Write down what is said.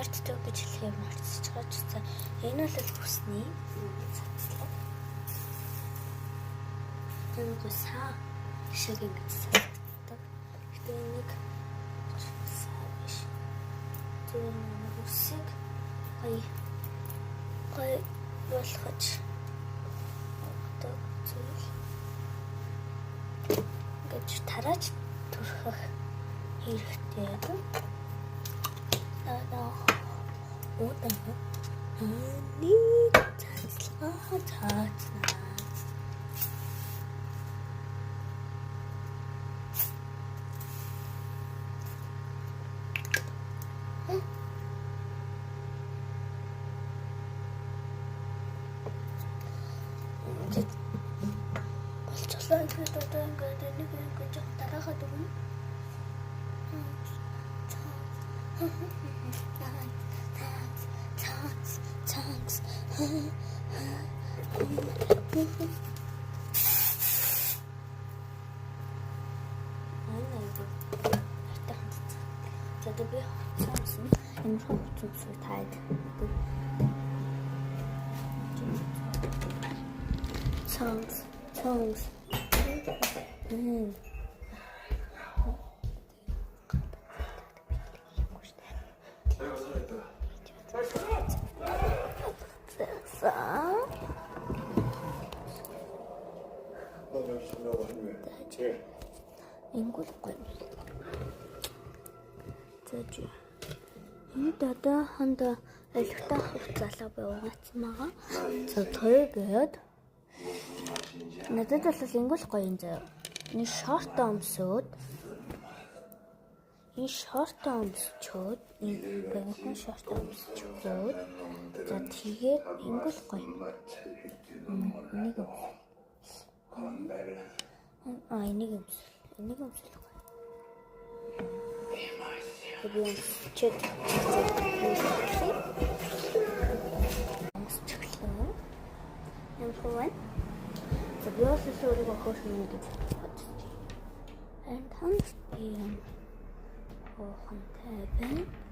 мартдаг гэж хэлэхээр мартчих байгаа ч гэсэн энэ бол хүсний цацлаг. Энэ гоо шиг ингэж цацдаг. Гэтэ нэг саа биш. Тэр нэг үсэг гой болгож зүйл гэж тарааж түрхэх хэрэгтэй юм. Удаан нэг цацлага цаацнаа. Болцлоо ингээд нэг жоо дараагаад өгнө. Thanks. За би цаасан энэ хөвцөс таад. Songs. Ингүүл гоё. Зөөж. Энэ дада ханд элхтаа хугацаалаа буугаацсан байгаа. За тойгээд надад бол ингүүл гоё юм заяа. Энэ шорт өмсөөд энэ шорт өмсчөөд за тэгээд ингүүл гоё. Энийг энийг өмсөх. Тэгвэл чэт өмсчихлээ. Эмхүүн. Тэгвэл өөрийгөө хөөрхөн гэж бодчих. And хамт юм. Хонтой байна.